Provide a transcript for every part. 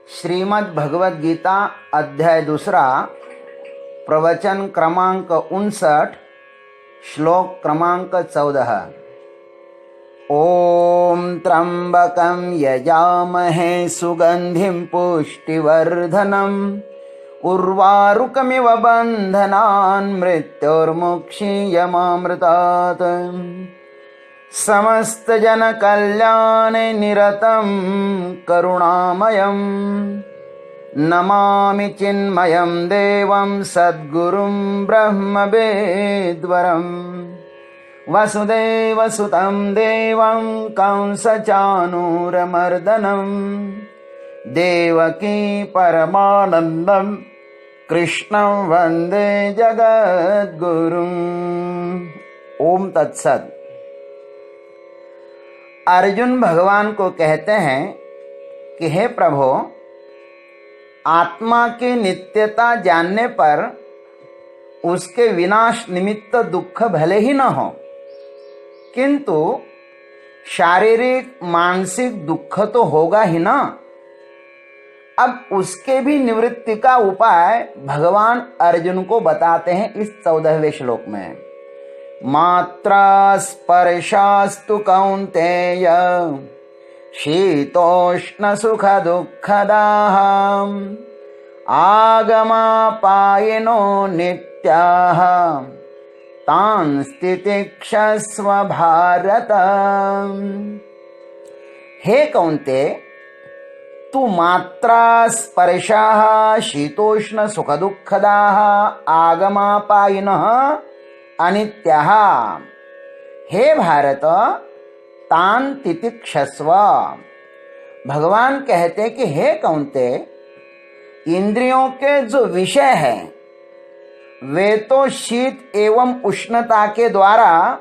श्रीमद् भगवद गीता अध्याय 2 प्रवचन क्रमांक 59 श्लोक क्रमांक 14। ओम त्र्यंबकं यजामहे सुगंधिं पुष्टिवर्धनम् उर्वारुकमिव बन्धनान् मृत्योर्मुक्षीयमामृतात् समस्त जन कल्याणे निरतं करुणामयं नमामि चिन्मयं देवं सद्गुरुं ब्रह्मवेद्वरं वसुदेवसुतं देवं कंसचाणूरमर्दनं देवकी परमानन्दं कृष्णं वन्दे जगद्गुरुम्। ओम तत्सत्। अर्जुन भगवान को कहते हैं कि हे प्रभु, आत्मा की नित्यता जानने पर उसके विनाश निमित्त दुख भले ही न हो, किंतु शारीरिक मानसिक दुख तो होगा ही ना। अब उसके भी निवृत्ति का उपाय भगवान अर्जुन को बताते हैं इस 14वें श्लोक में। मात्रा स्पर्शास्तु कौन्तेय शीतोष्ण सुख दुःखदाः आगमापायिनो नित्याः तान् तितिक्षस्व भारत। हे कौन्तेय, तू मात्रा स्पर्शाः शीतोष्ण सुख दुःखदाः आगमापायिनः अनित्याः। हे भारत, तान तितिक्षस्व। भगवान कहते कि हे कौन्तेय, इंद्रियों के जो विषय है वे तो शीत एवं उष्णता के द्वारा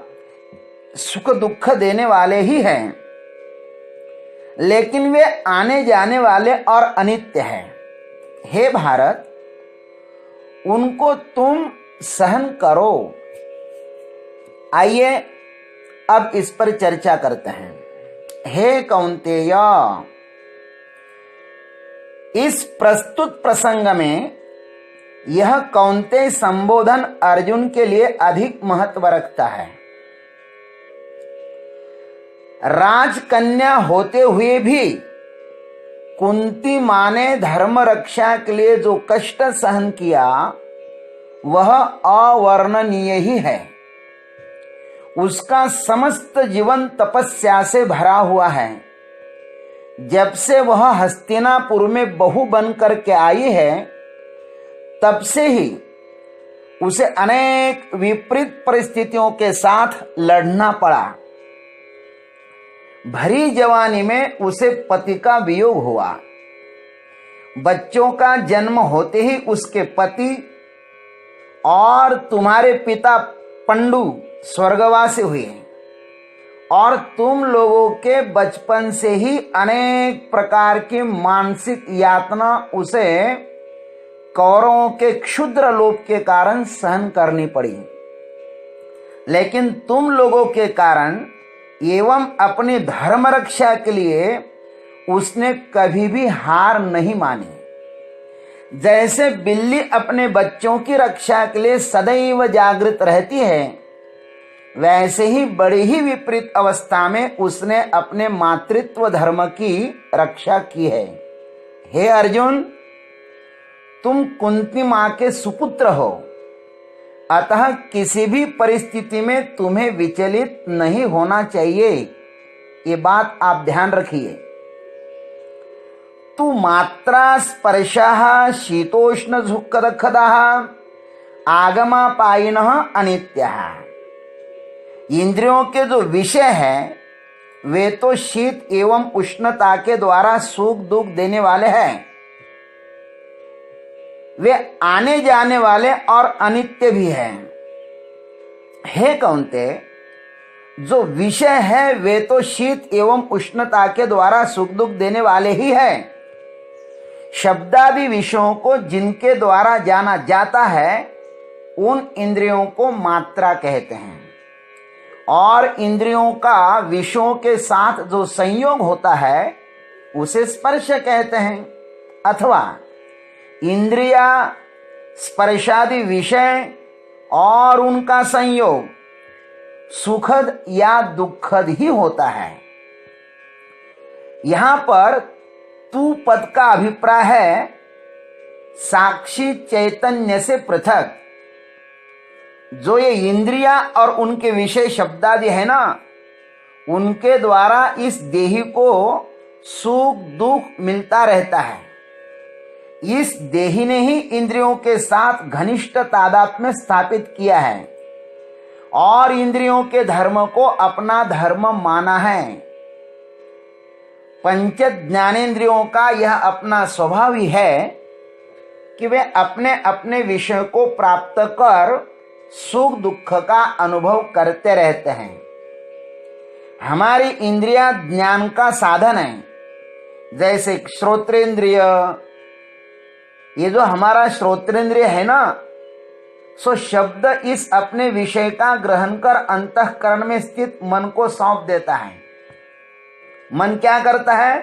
सुख दुख देने वाले ही हैं, लेकिन वे आने जाने वाले और अनित्य हैं। हे भारत, उनको तुम सहन करो। आइए अब इस पर चर्चा करते हैं। हे कौन्तेय, इस प्रस्तुत प्रसंग में यह कौन्तेय संबोधन अर्जुन के लिए अधिक महत्व रखता है। राजकन्या होते हुए भी कुंती मां ने धर्म रक्षा के लिए जो कष्ट सहन किया वह अवर्णनीय ही है। उसका समस्त जीवन तपस्या से भरा हुआ है। जब से वह हस्तिनापुर में बहू बनकर के आई है, तब से ही उसे अनेक विपरीत परिस्थितियों के साथ लड़ना पड़ा। भरी जवानी में उसे पति का वियोग हुआ। बच्चों का जन्म होते ही उसके पति और तुम्हारे पिता पंडु स्वर्गवासी हुए, और तुम लोगों के बचपन से ही अनेक प्रकार की मानसिक यातना उसे कौरवों के क्षुद्र लोभ के कारण सहन करनी पड़ी। लेकिन तुम लोगों के कारण एवं अपनी धर्म रक्षा के लिए उसने कभी भी हार नहीं मानी। जैसे बिल्ली अपने बच्चों की रक्षा के लिए सदैव जागृत रहती है, वैसे ही बड़ी ही विपरीत अवस्था में उसने अपने मातृत्व धर्म की रक्षा की है। हे अर्जुन, तुम कुंती मां के सुपुत्र हो, अतः किसी भी परिस्थिति में तुम्हें विचलित नहीं होना चाहिए। ये बात आप ध्यान रखिए। तू मात्रा स्पर्शाः शीतोष्ण सुख दुःखदाः आगमापायिनः अनित्याः। इंद्रियों के जो विषय हैं वे तो शीत एवं उष्णता के द्वारा सुख दुख देने वाले हैं। वे आने जाने वाले और अनित्य भी हैं। हे कौन्तेय, जो विषय है वे तो शीत एवं उष्णता के द्वारा सुख दुख देने वाले ही हैं। शब्दादि विषयों को जिनके द्वारा जाना जाता है उन इंद्रियों को मात्रा कहते हैं, और इंद्रियों का विषयों के साथ जो संयोग होता है उसे स्पर्श कहते हैं। अथवा इंद्रिया स्पर्शादि विषय और उनका संयोग सुखद या दुखद ही होता है। यहां पर तू पद का अभिप्राय है साक्षी चैतन्य से पृथक। जो ये इंद्रिया और उनके विषय शब्दादि है ना, उनके द्वारा इस देही को सुख दुख मिलता रहता है। इस देही ने ही इंद्रियों के साथ घनिष्ठ तादात्म्य स्थापित किया है और इंद्रियों के धर्म को अपना धर्म माना है। पंच ज्ञानेंद्रियों का यह अपना स्वभाव ही है कि वे अपने अपने विषय को प्राप्त कर सुख दुख का अनुभव करते रहते हैं। हमारी इंद्रिया ज्ञान का साधन है। जैसे श्रोत्रेंद्रिय, ये जो हमारा श्रोत्रेंद्रिय है ना, सो शब्द इस अपने विषय का ग्रहण कर अंतःकरण में स्थित मन को सौंप देता है। मन क्या करता है?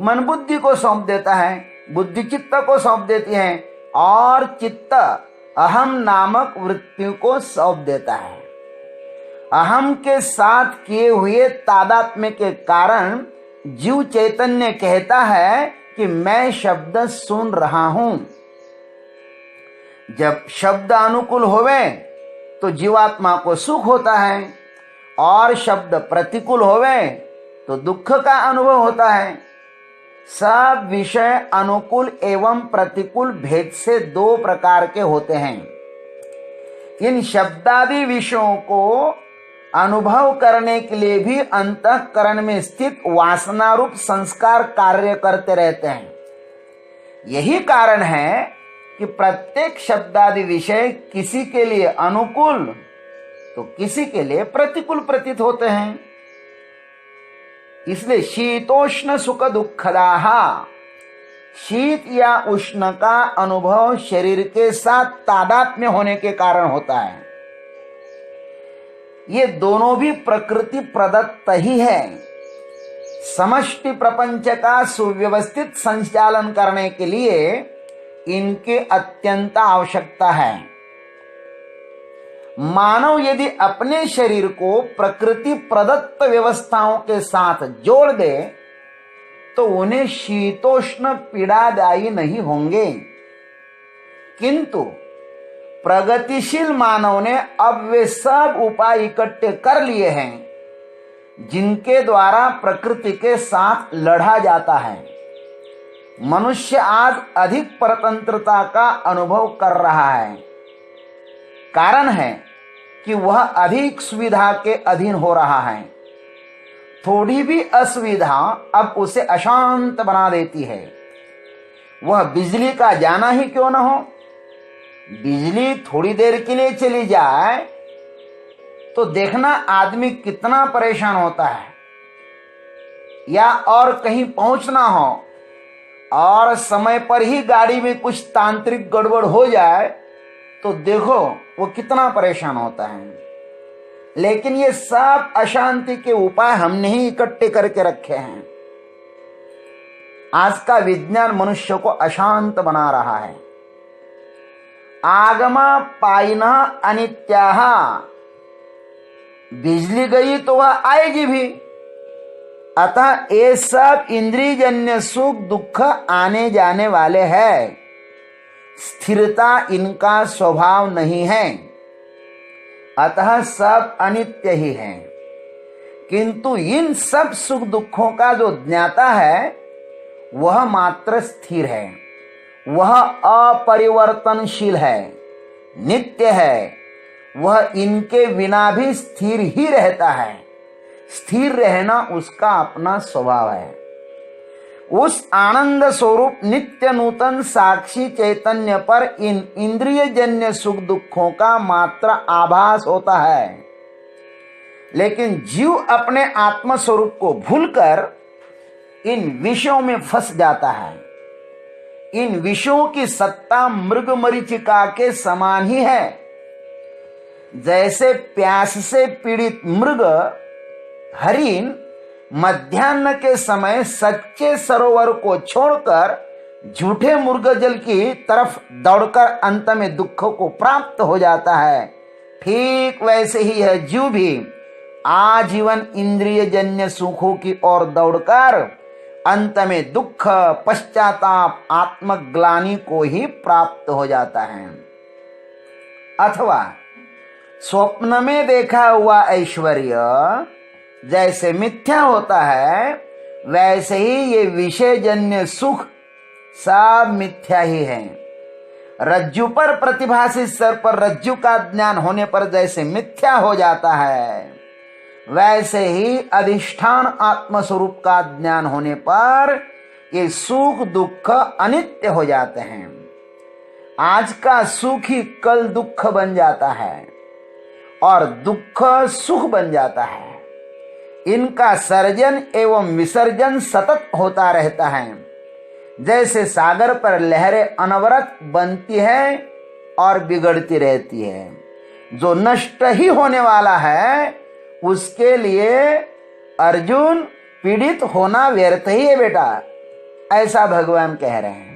मन बुद्धि को सौंप देता है, बुद्धि चित्त को सौंप देती है और चित्त अहम नामक वृत्ति को सौंप देता है। अहम के साथ किए हुए तादात्म्य के कारण जीव चैतन्य कहता है कि मैं शब्द सुन रहा हूं। जब शब्द अनुकूल होवे तो जीवात्मा को सुख होता है और शब्द प्रतिकूल होवे तो दुख का अनुभव होता है। सब विषय अनुकूल एवं प्रतिकूल भेद से दो प्रकार के होते हैं। इन शब्दादि विषयों को अनुभव करने के लिए भी अंतःकरण में स्थित वासना रूप संस्कार कार्य करते रहते हैं। यही कारण है कि प्रत्येक शब्दादि विषय किसी के लिए अनुकूल तो किसी के लिए प्रतिकूल प्रतीत होते हैं। इसलिए शीतोष्ण सुख दुखदाह, शीत या उष्ण का अनुभव शरीर के साथ तादात्म्य होने के कारण होता है। ये दोनों भी प्रकृति प्रदत्त ही है। समष्टि प्रपंच का सुव्यवस्थित संचालन करने के लिए इनकी अत्यंत आवश्यकता है। मानव यदि अपने शरीर को प्रकृति प्रदत्त व्यवस्थाओं के साथ जोड़ दे तो उन्हें शीतोष्ण पीड़ादायी नहीं होंगे। किंतु प्रगतिशील मानव ने अब वे सब उपाय इकट्ठे कर लिए हैं जिनके द्वारा प्रकृति के साथ लड़ा जाता है। मनुष्य आज अधिक परतंत्रता का अनुभव कर रहा है। कारण है कि वह अधिक सुविधा के अधीन हो रहा है। थोड़ी भी असुविधा अब उसे अशांत बना देती है। वह बिजली का जाना ही क्यों न हो, बिजली थोड़ी देर के लिए चली जाए तो देखना आदमी कितना परेशान होता है। या और कहीं पहुंचना हो और समय पर ही गाड़ी में कुछ तांत्रिक गड़बड़ हो जाए तो देखो वो कितना परेशान होता है। लेकिन ये सब अशांति के उपाय हमने ही इकट्ठे करके रखे हैं। आज का विज्ञान मनुष्य को अशांत बना रहा है। आगमा पाइना अनित्याह, बिजली गई तो वह आएगी भी। अतः ये सब इंद्रियजन्य सुख दुख आने जाने वाले हैं। स्थिरता इनका स्वभाव नहीं है, अतः सब अनित्य ही है। किंतु इन सब सुख दुखों का जो ज्ञाता है वह मात्र स्थिर है, वह अपरिवर्तनशील है, नित्य है। वह इनके बिना भी स्थिर ही रहता है। स्थिर रहना उसका अपना स्वभाव है। उस आनंद स्वरूप नित्य नूतन साक्षी चैतन्य पर इन इंद्रियजन्य सुख दुखों का मात्र आभास होता है। लेकिन जीव अपने आत्म स्वरूप को भूलकर इन विषयों में फंस जाता है। इन विषयों की सत्ता मृग मरीचिका के समान ही है। जैसे प्यास से पीड़ित मृग हरिण मध्याह्न के समय सच्चे सरोवर को छोड़कर झूठे मुर्गजल की तरफ दौड़कर अंत में दुख को प्राप्त हो जाता है, ठीक वैसे ही है जीव भी आजीवन इंद्रिय जन्य सुखों की ओर दौड़कर अंत में दुख, पश्चाताप, आत्मग्लानि को ही प्राप्त हो जाता है। अथवा स्वप्न में देखा हुआ ऐश्वर्य जैसे मिथ्या होता है, वैसे ही ये विषयजन्य सुख सब मिथ्या ही है। रज्जु पर प्रतिभासी सर्प पर रज्जु का ज्ञान होने पर जैसे मिथ्या हो जाता है, वैसे ही अधिष्ठान आत्म स्वरूप का ज्ञान होने पर ये सुख दुख अनित्य हो जाते हैं। आज का सुख ही कल दुख बन जाता है और दुख सुख बन जाता है। इनका सर्जन एवं विसर्जन सतत होता रहता है। जैसे सागर पर लहरें अनवरत बनती है और बिगड़ती रहती है। जो नष्ट ही होने वाला है उसके लिए अर्जुन पीड़ित होना व्यर्थ ही है बेटा, ऐसा भगवान कह रहे हैं।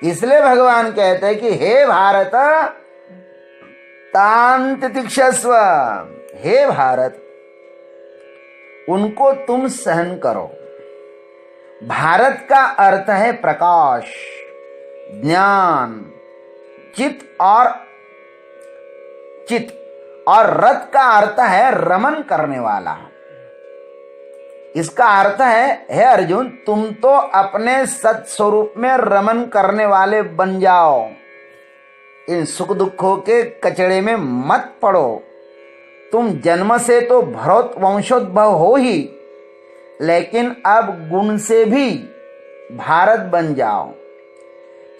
इसलिए भगवान कहते हैं कि हे भारत तान तितिक्षस्व, हे भारत उनको तुम सहन करो। भारत का अर्थ है प्रकाश, ज्ञान, चित और रथ का अर्थ है रमन करने वाला। इसका अर्थ है हे अर्जुन तुम तो अपने सत्स्वरूप में रमन करने वाले बन जाओ। इन सुख दुखों के कचड़े में मत पड़ो। तुम जन्म से तो भरत वंशोद्भव हो ही, लेकिन अब गुण से भी भारत बन जाओ।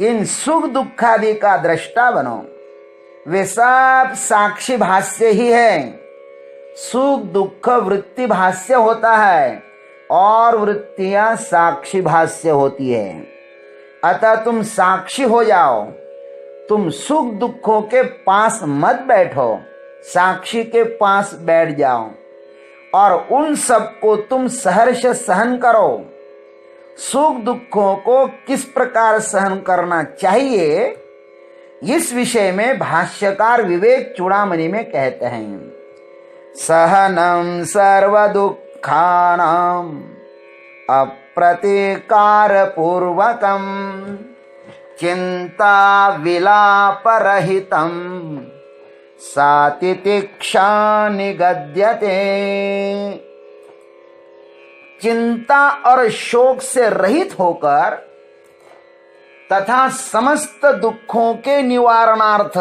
इन सुख दुखादि का दृष्टा बनो। वे सब साक्षी भाष्य ही है। सुख दुख वृत्ति भाष्य होता है और वृत्तियां साक्षी भाष्य होती है। अतः तुम साक्षी हो जाओ। तुम सुख दुखों के पास मत बैठो, साक्षी के पास बैठ जाओ और उन सब को तुम सहर्ष सहन करो। सुख दुखों को किस प्रकार सहन करना चाहिए, इस विषय में भाष्यकार विवेक चूड़ामणि में कहते हैं सहनम सर्व दुखानाम अप्रतिकार पूर्वकम चिंता विलाप रहितम सा तितिक्षा निगद्यते। चिंता और शोक से रहित होकर तथा समस्त दुखों के निवारणार्थ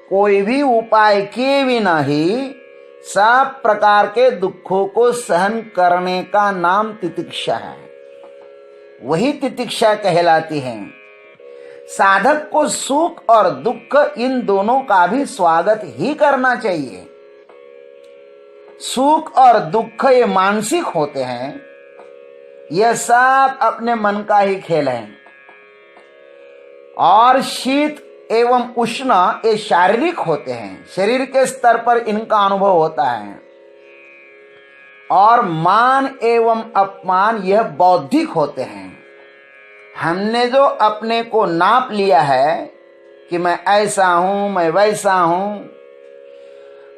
कोई भी उपाय किए बिना ही सब प्रकार के दुखों को सहन करने का नाम तितिक्षा है। वही तितिक्षा कहलाती है। साधक को सुख और दुख इन दोनों का भी स्वागत ही करना चाहिए। सुख और दुख ये मानसिक होते हैं, यह सब अपने मन का ही खेल है। और शीत एवं उष्ण ये शारीरिक होते हैं, शरीर के स्तर पर इनका अनुभव होता है। और मान एवं अपमान यह बौद्धिक होते हैं। हमने जो अपने को नाप लिया है कि मैं ऐसा हूं, मैं वैसा हूं,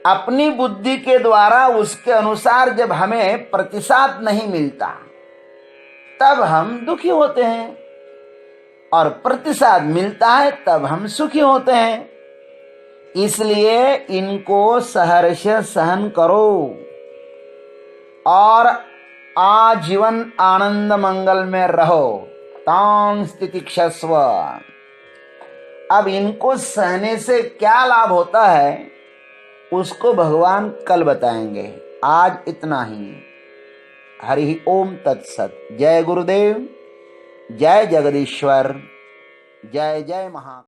अपनी बुद्धि के द्वारा उसके अनुसार जब हमें प्रतिसाद नहीं मिलता तब हम दुखी होते हैं, और प्रतिसाद मिलता है तब हम सुखी होते हैं। इसलिए इनको सहर्ष सहन करो और आजीवन आनंद मंगल में रहो। तां तितिक्षस्व। अब इनको सहने से क्या लाभ होता है उसको भगवान कल बताएंगे। आज इतना ही। हरि ओम तत्सत। जय गुरुदेव, जय जगदीश्वर, जय जय महा।